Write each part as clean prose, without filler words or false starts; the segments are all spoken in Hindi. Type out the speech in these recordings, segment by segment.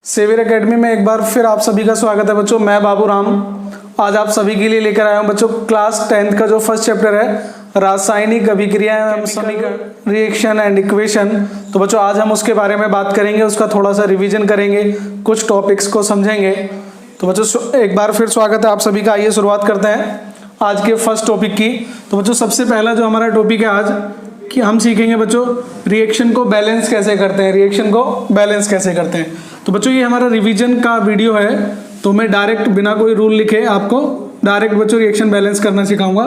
सेवियर एकेडमी में एक बार फिर आप सभी का स्वागत है बच्चों। मैं बाबू राम आज आप सभी के लिए लेकर आया हूं बच्चों क्लास 10th का जो फर्स्ट चैप्टर है रासायनिक अभिक्रिया एवं समीकरण रिएक्शन एंड इक्वेशन। तो बच्चों आज हम उसके बारे में बात करेंगे, उसका थोड़ा सा रिवीजन करेंगे, कुछ टॉपिक्स को समझेंगे। तो बच्चों एक बार फिर स्वागत है आप सभी का। आइए शुरुआत करते हैं आज के फर्स्ट टॉपिक की। तो बच्चों सबसे पहला जो हमारा टॉपिक है आज कि हम सीखेंगे बच्चों रिएक्शन को बैलेंस कैसे करते हैं, रिएक्शन को बैलेंस कैसे करते हैं। तो बच्चों ये हमारा रिवीजन का वीडियो है, तो मैं डायरेक्ट बिना कोई रूल लिखे आपको डायरेक्ट बच्चों रिएक्शन बैलेंस करना सिखाऊंगा।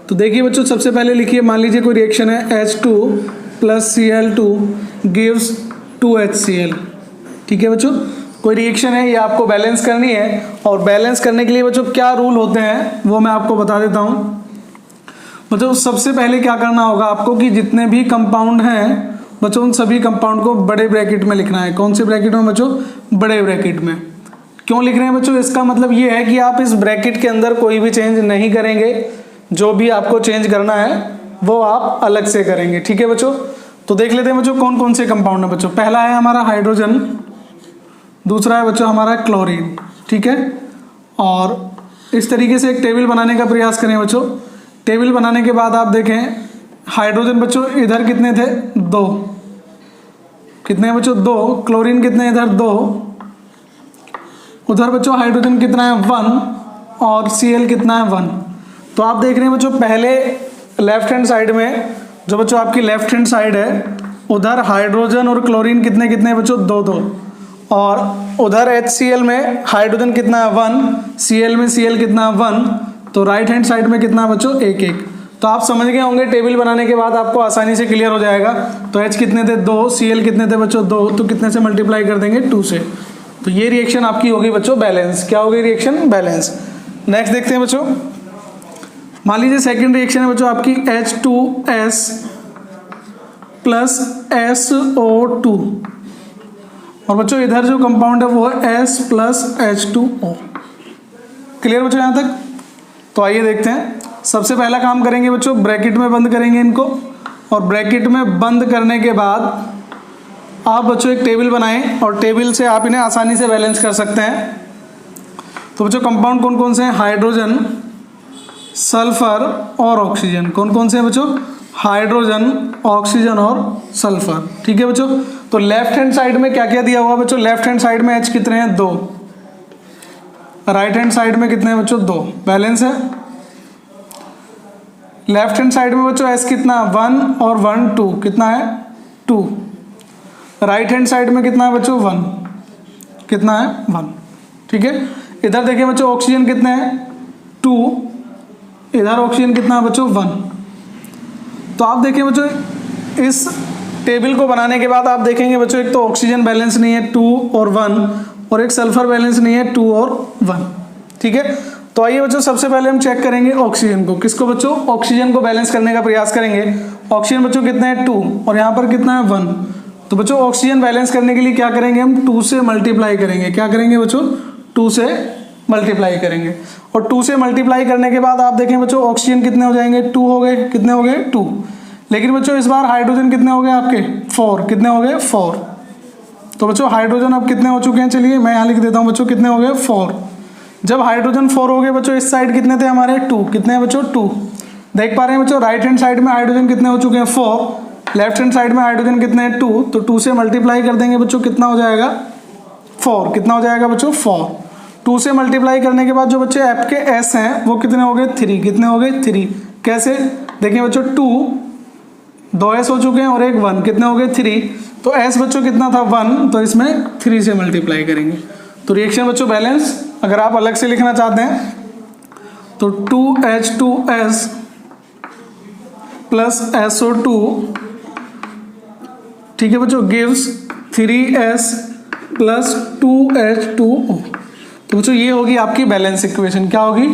तो देखिए बच्चों सबसे पहले लिखिए, मान लीजिए कोई रिएक्शन है H2 + Cl2 गिव्स 2HCl। ठीक है बच्चों, कोई रिएक्शन है, ये आपको बैलेंस करनी है। और बैलेंस करने के लिए बच्चों क्या रूल होते हैं वो मैं आपको बता देता हूँ। बच्चों सबसे पहले क्या करना होगा आपको कि जितने भी कंपाउंड हैं बच्चों उन सभी कंपाउंड को बड़े ब्रैकेट में लिखना है। कौन से ब्रैकेट में बच्चों? बड़े ब्रैकेट में। क्यों लिख रहे हैं बच्चों? इसका मतलब ये है कि आप इस ब्रैकेट के अंदर कोई भी चेंज नहीं करेंगे, जो भी आपको चेंज करना है वो आप अलग से करेंगे। ठीक है बच्चों, तो देख लेते हैं बच्चों कौन कौन से कंपाउंड है बच्चों। पहला है हमारा हाइड्रोजन, दूसरा है बच्चों हमारा क्लोरीन। ठीक है, और इस तरीके से एक टेबल बनाने का प्रयास करें बच्चों। टेबल बनाने के बाद आप देखें हाइड्रोजन बच्चों इधर कितने थे? 2। कितने हैं बच्चों? 2। क्लोरीन कितने इधर? 2। उधर बच्चों हाइड्रोजन कितना है? 1। और Cl कितना है? 1। तो आप देख रहे हैं बच्चों पहले लेफ्ट हैंड साइड में जो बच्चों आपकी लेफ्ट हैंड साइड है उधर हाइड्रोजन और क्लोरीन कितने कितने बच्चों? 2-2। और उधर HCl में हाइड्रोजन कितना है? 1। Cl में Cl कितना है? 1। तो राइट हैंड साइड में कितना है बच्चों? 1-1। तो आप समझ गए होंगे, टेबल बनाने के बाद आपको आसानी से क्लियर हो जाएगा। तो H कितने थे? 2। Cl कितने थे बच्चों? 2। तो कितने से मल्टीप्लाई कर देंगे? 2 से। तो ये रिएक्शन आपकी होगी बच्चों बैलेंस। क्या होगी रिएक्शन? बैलेंस। नेक्स्ट देखते हैं बच्चों, मान लीजिए सेकंड रिएक्शन है बच्चों आपकी H2S + SO2। और बच्चों इधर जो कंपाउंड है वो है S + H2O। क्लियर बच्चों यहाँ तक? तो आइए देखते हैं। सबसे पहला काम करेंगे बच्चों, ब्रैकेट में बंद करेंगे इनको। और ब्रैकेट में बंद करने के बाद आप बच्चों एक टेबल बनाएं और टेबल से आप इन्हें आसानी से बैलेंस कर सकते हैं। तो बच्चों कंपाउंड कौन कौन से हैं? हाइड्रोजन, सल्फर और ऑक्सीजन। कौन कौन से हैं बच्चों? हाइड्रोजन, ऑक्सीजन और सल्फर। ठीक है बच्चों, तो लेफ्ट हैंड साइड में क्या क्या दिया हुआ बच्चों? लेफ्ट हैंड साइड में H कितने हैं? 2। राइट हैंड साइड में कितने हैं बच्चों? 2। बैलेंस है। लेफ्ट हैंड साइड में बच्चों S कितना? 1 और 1 2। कितना है? 2। राइट हैंड साइड में कितना है बच्चों? 1। कितना है? 1। ठीक है, इधर देखिए बच्चों ऑक्सीजन कितने हैं? 2। इधर ऑक्सीजन कितना है बच्चों? 1। तो आप देखिए बच्चों इस टेबल को बनाने के बाद आप देखेंगे बच्चों एक तो ऑक्सीजन बैलेंस नहीं है 2 और 1, और एक सल्फर बैलेंस नहीं है 2 और 1। ठीक है, तो आइए बच्चों सबसे पहले हम चेक करेंगे ऑक्सीजन को। किसको बच्चों? ऑक्सीजन को बैलेंस करने का प्रयास करेंगे। ऑक्सीजन बच्चों कितने हैं? 2। और यहाँ पर कितना है? 1। तो बच्चों ऑक्सीजन बैलेंस करने के लिए क्या करेंगे? हम 2 से मल्टीप्लाई करेंगे। क्या करेंगे बच्चों? 2 से मल्टीप्लाई करेंगे। और 2 से मल्टीप्लाई करने के बाद आप देखें बच्चों ऑक्सीजन कितने हो जाएंगे? 2 हो गए। कितने हो गए? 2। लेकिन बच्चों इस बार हाइड्रोजन कितने हो गए आपके? 4। कितने हो गए? 4। तो बच्चों हाइड्रोजन अब कितने हो चुके हैं? चलिए मैं यहाँ लिख देता हूँ बच्चों कितने हो गए? 4। जब हाइड्रोजन 4 हो गए बच्चों इस साइड कितने थे हमारे? 2। कितने हैं बच्चों? 2। देख पा रहे हैं बच्चों राइट हैंड साइड में हाइड्रोजन कितने हो चुके हैं? 4। लेफ्ट हैंड साइड में हाइड्रोजन कितने हैं? 2। तो 2 से मल्टीप्लाई कर देंगे बच्चों, कितना हो जाएगा? 4। कितना हो जाएगा बच्चों? 4। 2 से मल्टीप्लाई करने के बाद जो बच्चे आपके S हैं वो कितने हो गए? 3। कितने हो गए? 3। कैसे? देखिए बच्चों 2 S हो चुके हैं और एक 1। कितने हो गए? 3। तो S बच्चों कितना था? 1। तो इसमें 3 से मल्टीप्लाई करेंगे। तो रिएक्शन बच्चों बैलेंस। अगर आप अलग से लिखना चाहते हैं तो 2H2S + SO2, ठीक है बच्चों, गिव्स 3S + 2H2O। तो बच्चों ये होगी आपकी बैलेंस इक्वेशन। क्या होगी?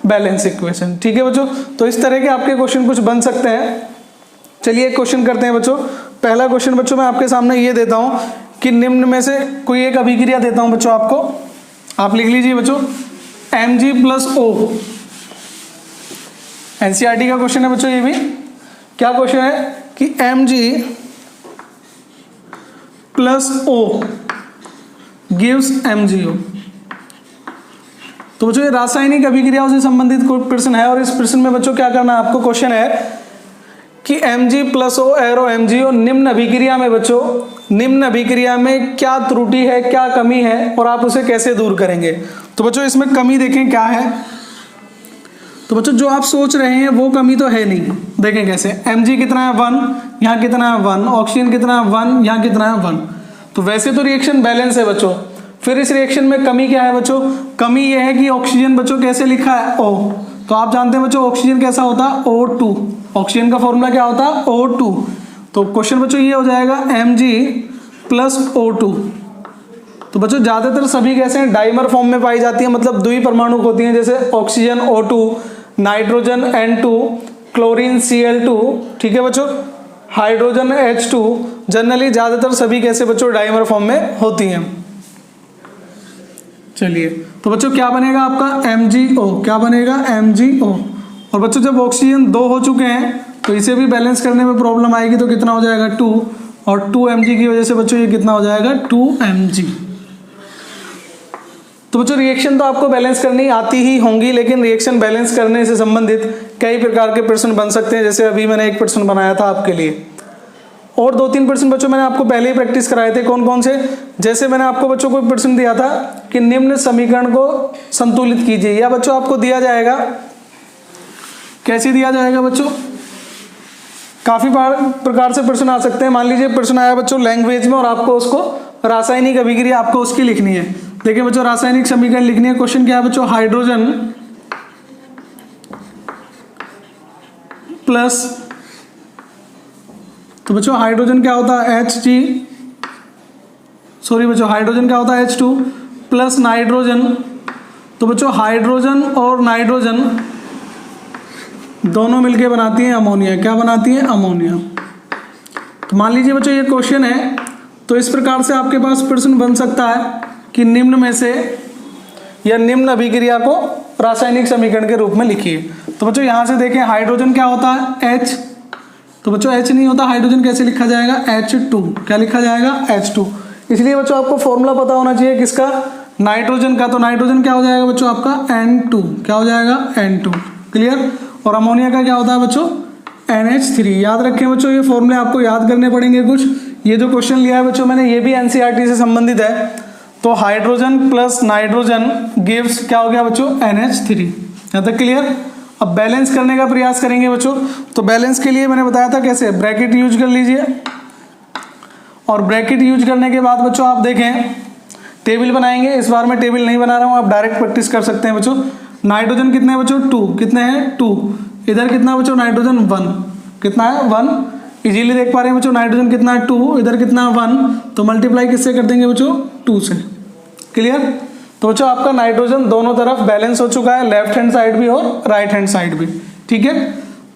Balance equation. ठीक है बच्चों, तो इस तरह के आपके क्वेश्चन कुछ बन सकते हैं। चलिए एक क्वेश्चन करते हैं बच्चों। पहला क्वेश्चन बच्चों मैं आपके सामने ये देता हूं कि निम्न में से कोई एक अभिक्रिया देता हूं बच्चों आपको, आप लिख लीजिए बच्चों Mg + O। एनसीईआरटी का क्वेश्चन है बच्चों ये भी। क्या क्वेश्चन है कि Mg + O गिव्स MgO। तो बच्चों ये रासायनिक अभिक्रियाओं से संबंधित कोई प्रश्न है, और इस प्रश्न में बच्चों क्या करना है आपको, क्वेश्चन है कि Mg+O एरो MgO निम्न अभिक्रिया में बच्चों, निम्न अभिक्रिया में क्या त्रुटि है, क्या कमी है, और आप उसे कैसे दूर करेंगे। तो बच्चों इसमें कमी देखें क्या है। तो बच्चों जो आप सोच रहे हैं वो कमी तो है नहीं, देखें कैसे। Mg कितना है 1, यहाँ कितना है 1, ऑक्सीजन कितना है 1, यहाँ कितना है 1। तो वैसे तो रिएक्शन बैलेंस है बच्चों। फिर इस रिएक्शन में कमी क्या है बच्चों, कमी ये है कि ऑक्सीजन बच्चों कैसे लिखा है O। तो आप जानते हैं बच्चों ऑक्सीजन कैसा होता है O2, ऑक्सीजन का फॉर्मूला क्या होता है O2। तो क्वेश्चन बच्चों ये हो जाएगा Mg+O2। तो बच्चों ज्यादातर सभी गैसें डाइमर फॉर्म में पाई जाती हैं, मतलब द्वि परमाणु होती हैं, जैसे oxygen O2, nitrogen N2, chlorine Cl2, ठीक है बच्चों, हाइड्रोजन H2। जनरली ज्यादातर सभी गैसें बच्चों डाइमर फॉर्म में होती हैं। चलिए तो बच्चों क्या बनेगा आपका MgO, क्या बनेगा MgO। और बच्चों जब ऑक्सीजन 2 हो चुके हैं तो इसे भी बैलेंस करने में प्रॉब्लम आएगी, तो कितना हो जाएगा 2, और 2 Mg की वजह से बच्चों ये कितना हो जाएगा 2 Mg। तो बच्चों रिएक्शन तो आपको बैलेंस करनी आती ही होंगी, लेकिन रिएक्शन बैलेंस करने से संबंधित कई प्रकार के प्रश्न बन सकते हैं, जैसे अभी मैंने एक प्रश्न बनाया था आपके लिए, और 2-3 प्रश्न बच्चों मैंने आपको पहले ही प्रैक्टिस कराए थे। कौन कौन से, जैसे मैंने आपको बच्चों को प्रश्न दिया था कि निम्न समीकरण को संतुलित कीजिए, या बच्चों आपको दिया जाएगा, कैसे दिया जाएगा बच्चों, काफी प्रकार से प्रश्न आ सकते हैं। मान लीजिए प्रश्न आया बच्चों लैंग्वेज में, और आपको उसको रासायनिक अभिक्रिया आपको उसकी लिखनी है। देखिए बच्चों रासायनिक समीकरण लिखनी है। क्वेश्चन क्या है बच्चों, हाइड्रोजन प्लस, तो बच्चों हाइड्रोजन क्या होता है हाइड्रोजन क्या होता है H2 प्लस नाइट्रोजन। तो बच्चों हाइड्रोजन और नाइट्रोजन दोनों मिलके बनाती हैं अमोनिया। क्या बनाती हैं, अमोनिया। तो मान लीजिए बच्चों ये क्वेश्चन है, तो इस प्रकार से आपके पास प्रश्न बन सकता है कि निम्न में से या निम्न अभिक्रिया को रासायनिक समीकरण के रूप में लिखिए। तो बच्चों यहाँ से देखें हाइड्रोजन क्या होता है H, तो बच्चों H नहीं होता, हाइड्रोजन कैसे लिखा जाएगा H2, क्या लिखा जाएगा H2। इसलिए बच्चों आपको फॉर्मूला पता होना चाहिए किसका, नाइट्रोजन का। तो नाइट्रोजन क्या हो जाएगा बच्चों आपका N2, क्या हो जाएगा N2, क्लियर। और अमोनिया का क्या होता है बच्चों NH3। याद रखें बच्चों ये फॉर्मूले आपको याद करने पड़ेंगे कुछ। ये जो क्वेश्चन लिया है बच्चों मैंने, ये भी NCERT से संबंधित है। तो हाइड्रोजन प्लस नाइट्रोजन गिव्स क्या हो गया बच्चों NH3। यहाँ तक क्लियर। अब बैलेंस करने का प्रयास करेंगे बच्चों। तो बैलेंस के लिए मैंने बताया था कैसे, ब्रैकेट यूज कर लीजिए, और ब्रैकेट यूज करने के बाद बच्चों आप देखें टेबल बनाएंगे। इस बार मैं टेबल नहीं बना रहा हूँ, आप डायरेक्ट प्रैक्टिस कर सकते हैं बच्चों। नाइट्रोजन कितने हैं बच्चों 2, कितने हैं 2, इधर कितना बच्चों नाइट्रोजन 1, कितना है 1, इजीली देख पा रहे हैं बच्चों नाइट्रोजन कितना है 2, इधर कितना है 1, तो मल्टीप्लाई किससे कर देंगे बच्चों 2 से, क्लियर। तो बच्चों आपका नाइट्रोजन दोनों तरफ बैलेंस हो चुका है, लेफ्ट हैंड साइड भी और राइट हैंड साइड भी, ठीक है।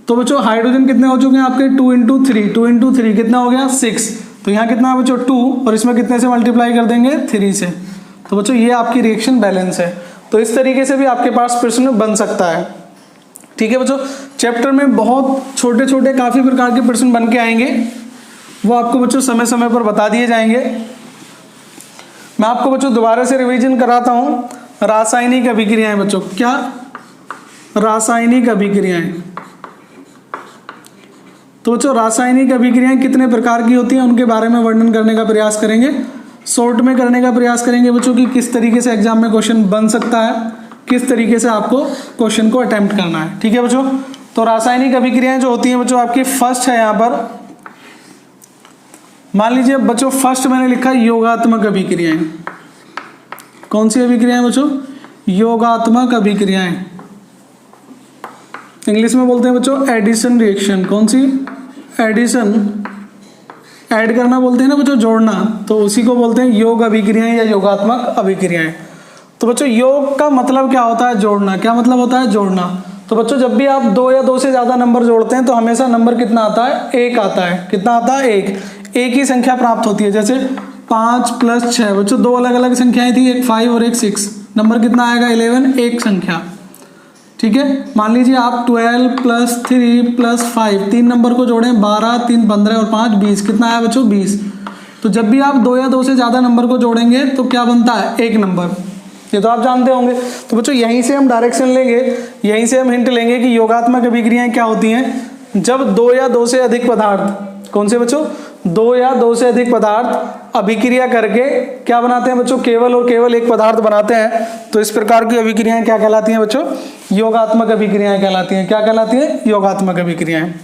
तो बच्चों हाइड्रोजन कितने हो चुके हैं आपके 2 × 3 कितना हो गया 6। तो यहाँ कितना है बच्चों 2, और इसमें कितने से मल्टीप्लाई कर देंगे 3 से। तो बच्चों ये आपकी रिएक्शन बैलेंस है। तो इस तरीके से भी आपके पास प्रश्न बन सकता है, ठीक है बच्चों। चैप्टर में बहुत छोटे छोटे काफी प्रकार के प्रश्न बन के आएंगे, वो आपको बच्चों समय समय पर बता दिए जाएंगे। मैं आपको बच्चों दोबारा से रिवीजन कराता हूं। रासायनिक अभिक्रियाएं बच्चों, क्या रासायनिक अभिक्रियाएं। तो बच्चों रासायनिक अभिक्रियाएं कितने प्रकार की होती हैं उनके बारे में वर्णन करने का प्रयास करेंगे, शॉर्ट में करने का प्रयास करेंगे बच्चों कि किस तरीके से एग्जाम में क्वेश्चन बन सकता है, किस तरीके से आपको क्वेश्चन को अटेम्प्ट करना है, ठीक है बच्चों। तो रासायनिक अभिक्रियाएं जो होती हैं बच्चों आपकी फर्स्ट है यहाँ पर, मान लीजिए बच्चों फर्स्ट मैंने लिखा योगात्मक अभिक्रियाएं। कौन सी अभिक्रियाएं बच्चों, योगात्मक अभिक्रियाएं, इंग्लिश में बोलते हैं बच्चों एडिशन रिएक्शन। कौन सी, एडिशन, ऐड करना बोलते हैं ना बच्चों, जोड़ना, तो उसी को बोलते हैं योग अभिक्रियाएं या योगात्मक अभिक्रियाएं। तो बच्चों योग का मतलब क्या होता है, जोड़ना। क्या मतलब होता है, जोड़ना। तो बच्चों जब भी आप 2 या 2 से ज्यादा नंबर जोड़ते हैं तो हमेशा नंबर कितना आता है, 1 आता है। कितना आता है, 1 ही संख्या प्राप्त होती है। जैसे 5 + 6 बच्चों 2 अलग अलग संख्याएं थी, एक 5 और एक 6, नंबर कितना आएगा 11, एक संख्या, ठीक है। मान लीजिए आप 12 + 3 + 5 3 नंबर को जोड़ें, 12, 3 15 और 5 20, कितना आया बच्चों 20। तो जब भी आप 2 या 2 से ज़्यादा नंबर को जोड़ेंगे तो क्या बनता है, एक नंबर। ये तो आप जानते होंगे। तो बच्चों यहीं से हम डायरेक्शन लेंगे, यहीं से हम हिंट लेंगे कि योगात्मक अभिक्रियाएं क्या होती हैं जब 2 या 2 से अधिक पदार्थ, कौन से बच्चों, 2 या 2 से अधिक पदार्थ अभिक्रिया करके क्या बनाते हैं बच्चों, केवल और केवल एक पदार्थ बनाते हैं। तो इस प्रकार की अभिक्रियाएं क्या कहलाती हैं बच्चों, योगात्मक अभिक्रियाएं कहलाती हैं। क्या कहलाती हैं, योगात्मक अभिक्रियाएं।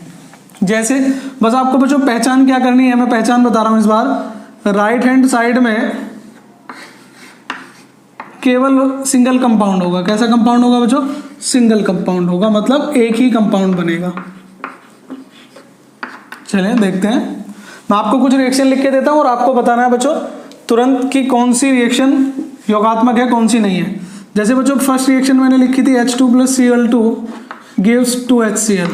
जैसे बस आपको बच्चों पहचान क्या करनी है, मैं पहचान बता रहा हूं इस बार। राइट हैंड साइड में केवल सिंगल कंपाउंड होगा। कैसा कंपाउंड होगा बच्चों, सिंगल कंपाउंड होगा, मतलब एक ही कंपाउंड बनेगा। चलिए देखते हैं, मैं आपको कुछ रिएक्शन लिख के देता हूं और आपको बताना है बच्चों तुरंत कि कौन सी रिएक्शन योगात्मक है, कौन सी नहीं है। जैसे बच्चों फर्स्ट रिएक्शन मैंने लिखी थी H2 + Cl2 gives 2HCl,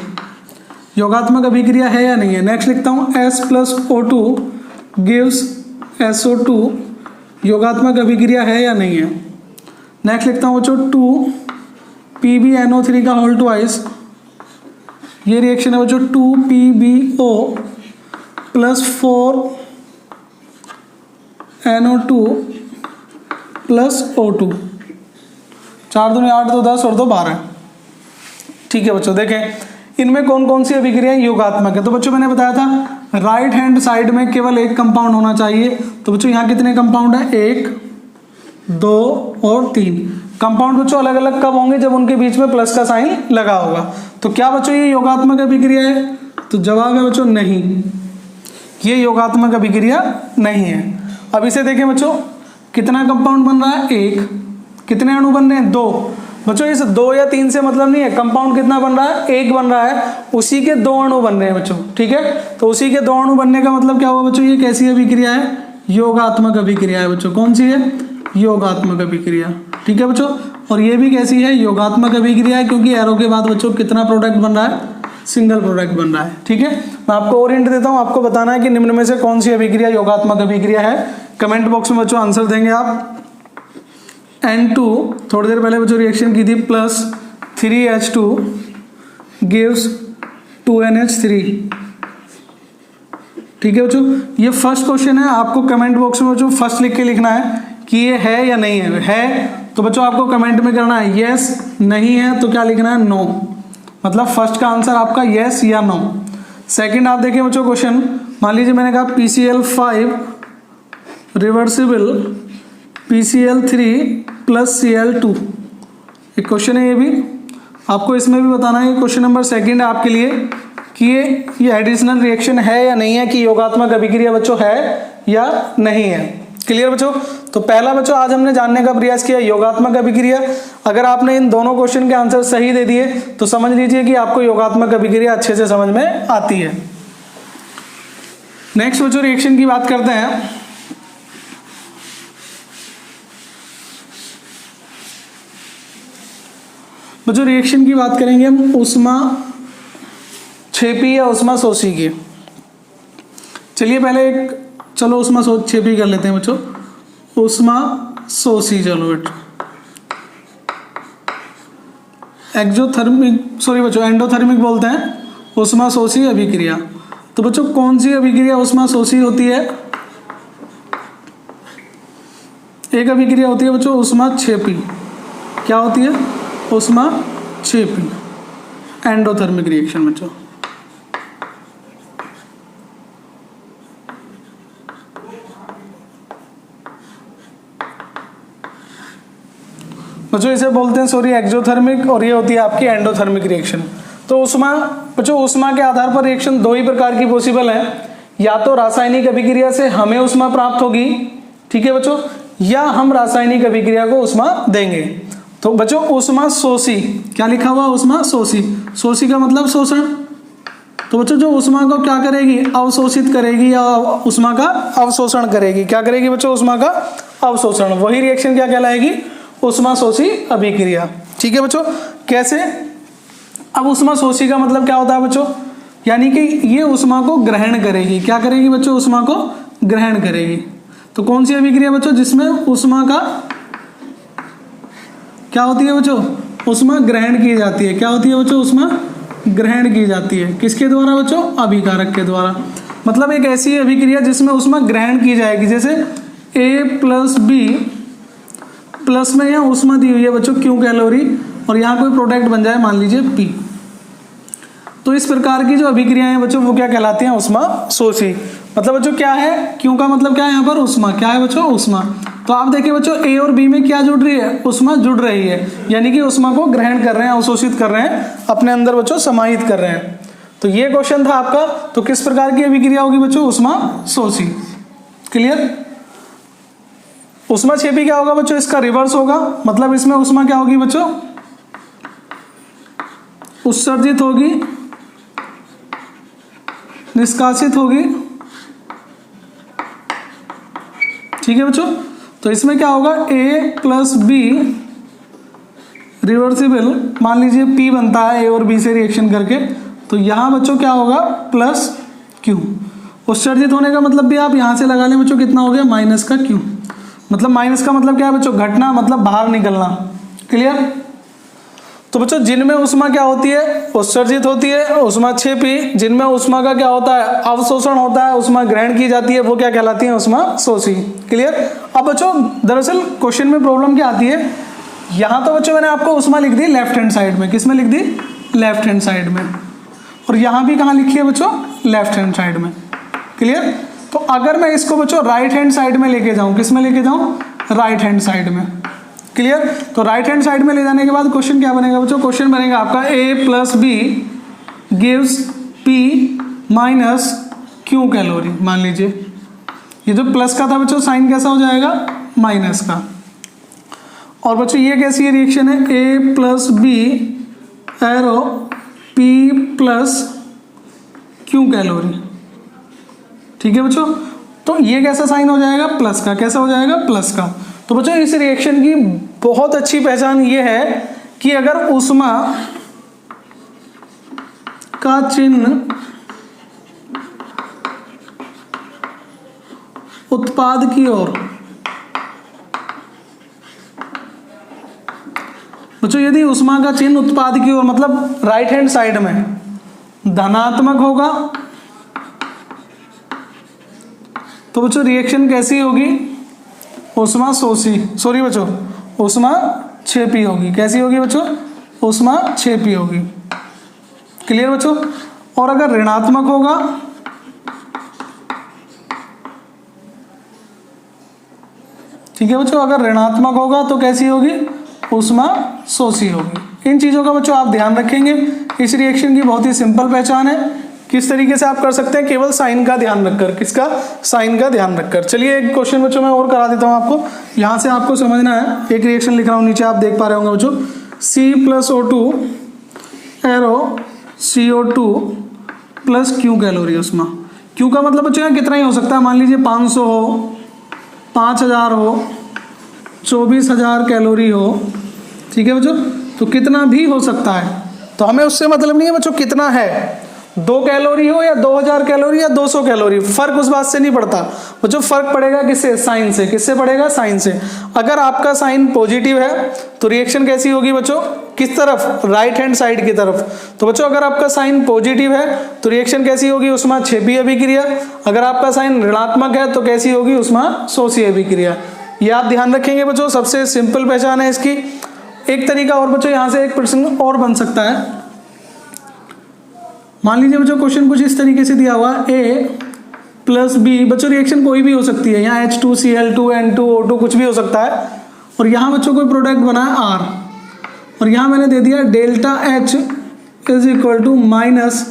योगात्मक अभिक्रिया है या नहीं है। नेक्स्ट लिखता हूं S + O2 gives SO2, योगात्मक अभिक्रिया है या नहीं है। नेक्स्ट लिखता हूं बच्चों 2PbNO3 का होल ट्वाइस, ये रिएक्शन है बच्चों 2PbO + 4NO2 + O2, 4 दूनी 8, 2 10 और 2 12। ठीक है बच्चों, देखें इनमें कौन कौन सी अभिक्रियाएं योगात्मक है। तो बच्चों मैंने बताया था राइट हैंड साइड में केवल एक कंपाउंड होना चाहिए। तो बच्चों यहाँ कितने कंपाउंड है, 1 2 और 3 कंपाउंड। बच्चों अलग अलग कब होंगे, जब उनके बीच में प्लस का साइन लगा होगा। तो क्या बच्चों ये योगात्मक अभिक्रिया है, तो जवाब है बच्चों नहीं, ये योगात्मक अभिक्रिया नहीं है। अब इसे देखें बच्चों, कितना कंपाउंड बन रहा है, 1, कितने अणु बन रहे हैं, 2। बच्चों इस 2 या 3 से मतलब नहीं है, कंपाउंड कितना बन रहा है, 1 बन रहा है, उसी के 2 अणु बन रहे हैं बच्चों। ठीक है, तो उसी के 2 अणु बनने का मतलब क्या हुआ बच्चों, ये कैसी अभिक्रिया है, योगात्मक अभिक्रिया है बच्चों। कौन सी है, योगात्मक अभिक्रिया। ठीक है बच्चों, और ये भी कैसी है, योगात्मक अभिक्रिया है, क्योंकि एरो के बाद बच्चों कितना प्रोडक्ट बन रहा है, सिंगल प्रोडक्ट बन रहा है। ठीक है, मैं आपको और हिंट देता हूं, आपको बताना है कि निम्न में से कौन सी अभिक्रिया योगात्मक अभिक्रिया है। कमेंट बॉक्स में बच्चों आंसर देंगे आप। N2 थोड़ी देर पहले बच्चों रिएक्शन की थी, +3H2 gives 2NH3। ठीक है बच्चों, ये फर्स्ट क्वेश्चन है, आपको कमेंट बॉक्स में बच्चों फर्स्ट लिख के लिखना है कि ये है या नहीं है तो बच्चों आपको कमेंट में करना है यस, नहीं है तो क्या लिखना है, नो। मतलब फर्स्ट का आंसर आपका यस या नो। सेकंड आप देखिए बच्चों क्वेश्चन, मान लीजिए मैंने कहा PCl5 रिवर्सिबल PCl3 + Cl2, एक क्वेश्चन है ये भी, आपको इसमें भी बताना है। क्वेश्चन नंबर सेकंड है आपके लिए कि ये एडिशनल रिएक्शन है या नहीं है, कि योगात्मक अभिक्रिया बच्चों है या नहीं है। क्लियर बच्चों, तो पहला बच्चों आज हमने जानने का प्रयास किया योगात्मक अभिक्रिया। अगर आपने इन दोनों क्वेश्चन के आंसर सही दे दिए तो समझ लीजिए कि आपको योगात्मक अभिक्रिया अच्छे से समझ में आती है। नेक्स्ट बच्चों रिएक्शन की बात करते हैं। बच्चों रिएक्शन की बात करेंगे हम उष्मा क्षेपी या उष्मा शोषी की। चलिए पहले एक चलो उष्मा क्षेपी कर लेते हैं बच्चों, उष्मा शोषी। चलो बेटा एंडोथर्मिक बोलते हैं उष्मा शोषी अभिक्रिया। तो बच्चों कौन सी अभिक्रिया उष्मा शोषी होती है, एक अभिक्रिया होती है बच्चों उष्मा क्षेपी। क्या होती है, उष्मा क्षेपी एंडोथर्मिक रिएक्शन बच्चों। बच्चों इसे बोलते हैं एक्सोथर्मिक, और ये होती है आपकी एंडोथर्मिक रिएक्शन। तो उष्मा बच्चों, उष्मा के आधार पर रिएक्शन दो ही प्रकार की पॉसिबल है, या तो रासायनिक अभिक्रिया से हमें उष्मा प्राप्त होगी, ठीक है बच्चों, या हम रासायनिक अभिक्रिया को उष्मा देंगे। तो बच्चों उष्मा शोषी, क्या लिखा हुआ, उष्मा शोषी। शोषी का मतलब शोषण। तो बच्चों जो उष्मा को क्या करेगी, अवशोषित करेगी या उष्मा का अवशोषण करेगी। क्या करेगी बच्चों, उष्मा का अवशोषण। वही रिएक्शन क्या कहलाएगी, उष्मा शोषी अभिक्रिया। ठीक है बच्चों, कैसे, अब उष्मा शोषी का मतलब क्या होता है बच्चों, यानी कि ये उष्मा को ग्रहण करेगी। क्या करेगी बच्चों, उष्मा को ग्रहण करेगी। तो कौन सी अभिक्रिया बच्चों, जिसमें उष्मा का क्या होती है बच्चों, उष्मा ग्रहण की जाती है। क्या होती है बच्चों, उष्मा ग्रहण की जाती है। किसके द्वारा बच्चों, अभिकारक के द्वारा। मतलब एक ऐसी अभिक्रिया जिसमें ऊष्मा ग्रहण की जाएगी, जैसे A प्लस बी प्लस में यहाँ ऊष्मा दी हुई है बच्चों Q कैलोरी, और यहाँ कोई प्रोडक्ट बन जाए मान लीजिए P। तो इस प्रकार की जो अभिक्रियाएं हैं बच्चों वो क्या कहलाती हैं? ऊष्मा शोषी। मतलब बच्चों क्या है, क्यों का मतलब क्या है यहाँ पर? ऊष्मा। क्या है बच्चों? ऊष्मा। तो आप देखिए बच्चों A और B में क्या जुड़ रही है? ऊष्मा जुड़ रही है, यानी कि ऊष्मा को ग्रहण कर रहे हैं, अवशोषित कर रहे हैं, अपने अंदर बच्चों समाहित कर रहे हैं। तो ये क्वेश्चन था आपका। तो किस प्रकार की अभिक्रिया होगी बच्चों? ऊष्मा शोषी। क्लियर? ऊष्मा छेपी क्या होगा बच्चों? इसका रिवर्स होगा, मतलब इसमें ऊष्मा क्या होगी बच्चों? उत्सर्जित होगी, निष्कासित होगी। ठीक है बच्चों? तो इसमें क्या होगा? A प्लस बी रिवर्सिबल, मान लीजिए P बनता है A और B से रिएक्शन करके, तो यहां बच्चों क्या होगा? Plus Q। उत्सर्जित होने का मतलब भी आप यहां से लगा लें बच्चों, कितना हो गया? माइनस का Q। मतलब माइनस का मतलब क्या है बच्चों? घटना, मतलब बाहर निकलना। क्लियर? तो बच्चों जिनमें ऊष्मा क्या होती है? उत्सर्जित होती है, ऊष्मा छेपी। जिनमें ऊष्मा का क्या होता है? अवशोषण होता है, ऊष्मा ग्रहण की जाती है, वो क्या कहलाती है? ऊष्मा शोषी। क्लियर? अब बच्चों दरअसल क्वेश्चन में प्रॉब्लम क्या आती है, यहां तो बच्चों मैंने आपको ऊष्मा लिख दी लेफ्ट हैंड साइड में। किस में लिख दी? लेफ्ट हैंड साइड में। और यहां भी कहां लिखी है बच्चों? लेफ्ट हैंड साइड में। क्लियर? तो अगर मैं इसको बच्चों राइट हैंड साइड में लेके जाऊं, किस में लेके जाऊं? राइट हैंड साइड में। क्लियर? तो राइट हैंड साइड में ले जाने के बाद क्वेश्चन क्या बनेगा बच्चों? क्वेश्चन बनेगा आपका A plus B gives P minus Q calorie. मान लीजिए ये जो प्लस का था बच्चों, साइन कैसा हो जाएगा? माइनस का। और बच्चों ये कैसी रिएक्शन है? A plus B arrow P plus Q calorie. ठीक है बच्चों? तो ये कैसा साइन हो जाएगा? प्लस का। कैसा हो जाएगा? प्लस का। तो बच्चों इस रिएक्शन की बहुत अच्छी पहचान ये है कि अगर ऊष्मा का चिन्ह उत्पाद की ओर, बच्चों यदि ऊष्मा का चिन्ह उत्पाद की ओर मतलब राइट हैंड साइड में धनात्मक होगा, तो बच्चों रिएक्शन कैसी होगी? ऊष्मा शोषी, सॉरी बच्चों ऊष्मा छेपी होगी। कैसी होगी बच्चों? ऊष्मा छेपी होगी। क्लियर बच्चों? और अगर ऋणात्मक होगा, ठीक है बच्चों, अगर ऋणात्मक होगा तो कैसी होगी? ऊष्मा शोषी होगी। इन चीजों का बच्चों आप ध्यान रखेंगे। इस रिएक्शन की बहुत ही सिंपल पहचान है। किस तरीके से आप कर सकते हैं? केवल साइन का ध्यान रखकर। किसका? साइन का ध्यान रखकर। चलिए एक क्वेश्चन बच्चों मैं और करा देता हूं आपको। यहां से आपको समझना है। एक रिएक्शन लिख रहा हूं, नीचे आप देख पा रहे होंगे बच्चों। C plus O2 arrow CO2 plus Q calorie ऊष्मा। Q का मतलब बच्चों यहाँ कितना ही हो सकता है? मान लीजिए 500 हो, 5000 हो, 24000 कैलोरी हो। ठीक है बच्चों? तो कितना भी हो सकता है, तो हमें उससे मतलब नहीं है बच्चों कितना है। 2 कैलोरी हो या 2000 कैलोरी या 200 कैलोरी, फर्क उस बात से नहीं पड़ता बच्चों। फर्क पड़ेगा किससे? साइन से। किससे पड़ेगा? साइन से। अगर आपका साइन पॉजिटिव है तो रिएक्शन कैसी होगी बच्चों? किस तरफ? राइट हैंड साइड की तरफ। तो बच्चों अगर आपका साइन पॉजिटिव है तो रिएक्शन कैसी होगी? ऊष्मा छेपी अभिक्रिया। अगर आपका साइन ऋणात्मक है तो कैसी होगी? ऊष्मा शोषी अभिक्रिया। ये आप ध्यान रखेंगे बच्चों, सबसे सिंपल पहचान है इसकी। एक तरीका और बच्चों यहाँ से एक प्रश्न और बन सकता है। मान लीजिए बच्चों क्वेश्चन कुछ इस तरीके से दिया हुआ A प्लस बी, बच्चों रिएक्शन कोई भी हो सकती है, यहाँ H2Cl2 N2O2 कुछ भी हो सकता है। और यहाँ बच्चों कोई प्रोडक्ट बना है R, और यहाँ मैंने दे दिया delta H is equal to minus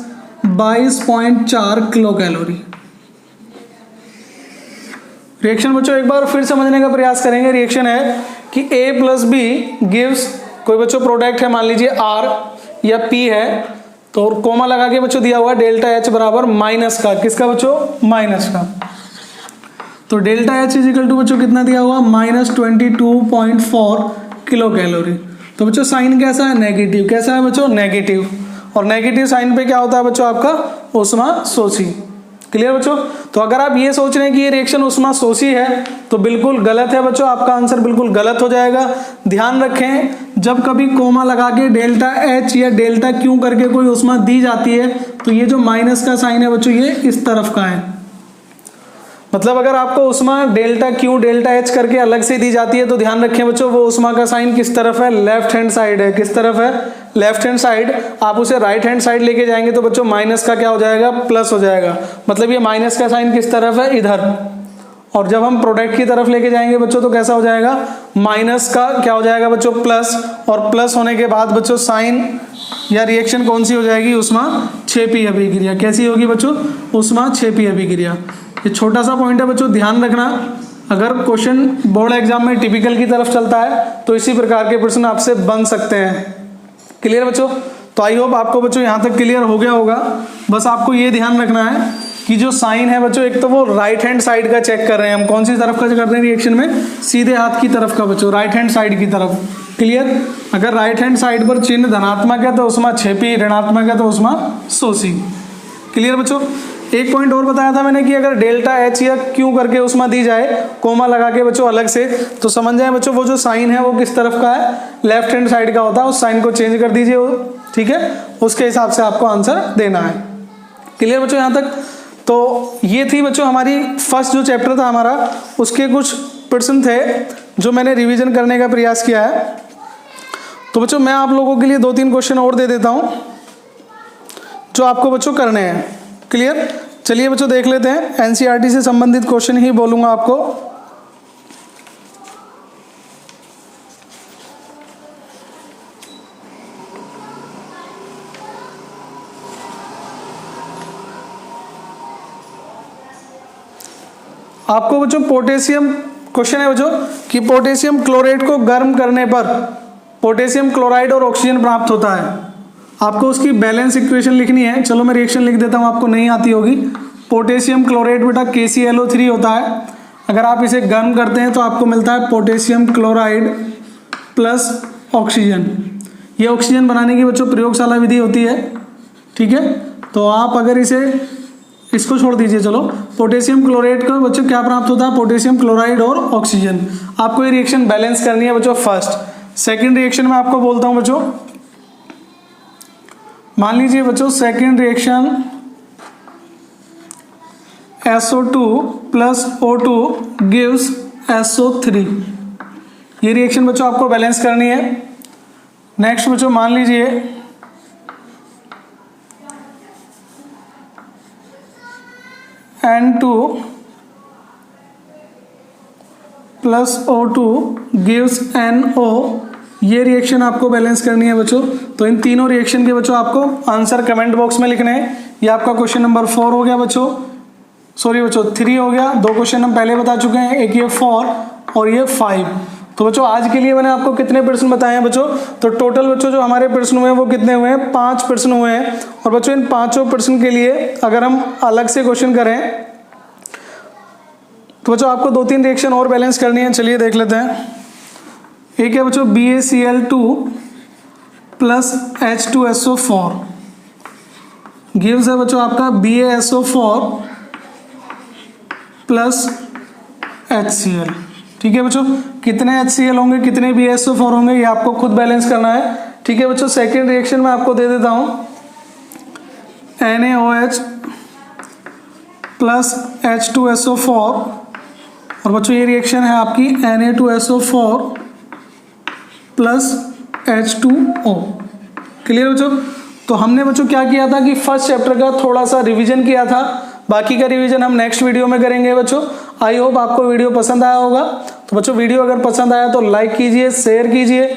22.4 kilo calorie. Reaction बच्चों एक बार फिर समझने का प्रयास करेंगे। रिएक्शन है कि A प्लस बी गिव्स, कोई बच्चों प्रोडक्ट है मान लीजिए R या P है, तो कोमा लगा के बच्चों दिया हुआ डेल्टा H बराबर माइनस का। किसका बच्चों? माइनस का। तो delta H is equal to बच्चों कितना दिया हुआ? Minus 22.4 kilo calorie. तो बच्चों साइन कैसा है? नेगेटिव। कैसा है बच्चों? नेगेटिव। और नेगेटिव साइन पे क्या होता है बच्चों? आपका ऊष्मा शोषी। क्लियर बच्चों? तो अगर आप ये सोच रहे हैं कि ये रिएक्शन ऊष्मा शोषी है तो बिल्कुल गलत है बच्चों, आपका आंसर बिल्कुल गलत हो जाएगा। ध्यान रखें जब कभी कोमा लगा के डेल्टा एच या डेल्टा क्यू करके कोई ऊष्मा दी जाती है तो ये जो माइनस का साइन है बच्चों ये इस तरफ का है। मतलब अगर आपको ऊष्मा डेल्टा क्यू डेल्टा एच करके अलग से दी जाती है तो ध्यान रखें बच्चों वो ऊष्मा का साइन किस तरफ है, लेफ्ट हैंड साइड है। किस तरफ है, लेफ्ट हैंड साइड। आप उसे राइट हैंड साइड लेके जाएंगे तो बच्चों माइनस का क्या हो जाएगा, प्लस हो जाएगा। मतलब ये माइनस का साइन किस तरफ है, इधर। और जब हम प्रोडक्ट की तरफ लेके जाएंगे बच्चों तो कैसा हो जाएगा, माइनस का क्या हो जाएगा बच्चों, प्लस। और प्लस होने के बाद बच्चों साइन या रिएक्शन कौन सी हो जाएगी, ऊष्मा क्षेपी अभिक्रिया। कैसी होगी बच्चों, ऊष्मा क्षेपी अभिक्रिया। ये छोटा सा पॉइंट है बच्चों, ध्यान रखना। अगर क्वेश्चन बोर्ड एग्जाम में टिपिकल की तरफ चलता है तो इसी प्रकार के प्रश्न आपसे बन सकते हैं। क्लियर बच्चों? तो आई होप आपको बच्चों यहाँ तक क्लियर हो गया होगा। बस आपको ये ध्यान रखना है कि जो साइन है बच्चों, एक तो वो राइट हैंड साइड का चेक कर रहे हैं हम। कौन सी तरफ का कर रहे हैं रिएक्शन में, सीधे हाथ की तरफ का बच्चों, राइट हैंड साइड की तरफ। क्लियर? अगर राइट हैंड साइड पर चिन्ह धनात्मक है तो ऊष्मा क्षेपी, ऋणात्मक है तो ऊष्मा शोषी। क्लियर बच्चों? एक पॉइंट और बताया था मैंने कि अगर डेल्टा एच या क्यू करके ऊष्मा दी जाए कोमा लगा के बच्चों अलग से, तो समझ जाए बच्चों वो जो साइन है वो किस तरफ का है, लेफ्ट हैंड साइड का होता है। उस साइन को चेंज कर दीजिए, ठीक है, उसके हिसाब से आपको आंसर देना है। क्लियर बच्चों यहाँ तक? तो ये थी बच्चों हमारी फर्स्ट जो चैप्टर था हमारा, उसके कुछ प्रश्न थे जो मैंने रिवीजन करने का प्रयास किया है। तो बच्चों मैं आप लोगों के लिए 2-3 क्वेश्चन और दे देता हूँ जो आपको बच्चों करने हैं। क्लियर? चलिए बच्चों देख लेते हैं। एनसीईआरटी से संबंधित क्वेश्चन ही बोलूंगा आपको। आपको बच्चों पोटेशियम क्वेश्चन है बच्चों कि पोटेशियम क्लोराइड को गर्म करने पर पोटेशियम क्लोराइड और ऑक्सीजन प्राप्त होता है। आपको उसकी बैलेंस इक्वेशन लिखनी है। चलो मैं रिएक्शन लिख देता हूँ, आपको नहीं आती होगी। पोटेशियम क्लोराइड बेटा KClO3 होता है। अगर आप इसे गर्म करते हैं तो आपको मिलता है पोटेशियम क्लोराइड प्लस ऑक्सीजन। ये ऑक्सीजन बनाने की बच्चों प्रयोगशाला विधि होती है, ठीक है। तो आप अगर इसको छोड़ दीजिए, चलो पोटेशियम क्लोराइड को बच्चों क्या प्राप्त होता है, पोटेशियम क्लोराइड और ऑक्सीजन। आपको ये रिएक्शन बैलेंस करनी है बच्चों फर्स्ट। सेकेंड रिएक्शन में आपको बोलता हूँ बच्चों, मान लीजिए बच्चों second reaction SO2 plus O2 gives SO3। ये रिएक्शन बच्चों आपको बैलेंस करनी है। नेक्स्ट बच्चों मान लीजिए N2 plus O2 gives NO। ये रिएक्शन आपको बैलेंस करनी है बच्चों। तो इन तीनों रिएक्शन के बच्चों आपको आंसर कमेंट बॉक्स में लिखने हैं। ये आपका क्वेश्चन नंबर 4 हो गया बच्चों, सॉरी बच्चों 3 हो गया। 2 क्वेश्चन हम पहले बता चुके हैं, एक ये 4 और ये 5। तो बच्चों आज के लिए मैंने आपको कितने प्रश्न बताए हैं बच्चों, तो टोटल बच्चों जो हमारे प्रश्न हुए हैं वो कितने हुए हैं, 5 प्रश्न हुए हैं। और बच्चों इन 5 प्रश्न के लिए अगर हम अलग से क्वेश्चन करें तो बच्चों आपको 2-3 रिएक्शन और बैलेंस करनी है। चलिए देख लेते हैं। एक है बच्चों BaCl2 प्लस H2SO4 गिव्स है बच्चों आपका BaSO4 प्लस HCl। ठीक है बच्चों, कितने HCl होंगे, कितने BaSO4 होंगे, ये आपको खुद बैलेंस करना है। ठीक है बच्चों, सेकेंड रिएक्शन में आपको दे देता हूं NaOH प्लस H2SO4 और बच्चों ये रिएक्शन है आपकी Na2SO4 प्लस H2O। क्लियर बच्चों? तो हमने बच्चों क्या किया था कि फर्स्ट चैप्टर का थोड़ा सा रिवीजन किया था, बाकी का रिवीजन हम नेक्स्ट वीडियो में करेंगे बच्चों। आई होप आपको वीडियो पसंद आया होगा। तो बच्चों वीडियो अगर पसंद आया तो लाइक कीजिए, शेयर कीजिए।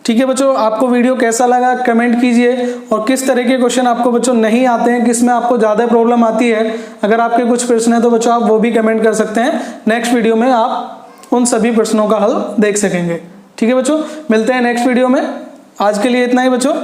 ठीक है बच्चों, आपको वीडियो कैसा लगा कमेंट कीजिए, और किस तरह के क्वेश्चन आपको बच्चों नहीं आते हैं, किस में आपको ज़्यादा प्रॉब्लम आती है, अगर आपके कुछ प्रश्न हैं तो बच्चों आप वो भी कमेंट कर सकते हैं। नेक्स्ट वीडियो में आप उन सभी प्रश्नों का हल देख सकेंगे। ठीक है बच्चों, मिलते हैं नेक्स्ट वीडियो में। आज के लिए इतना ही बच्चों।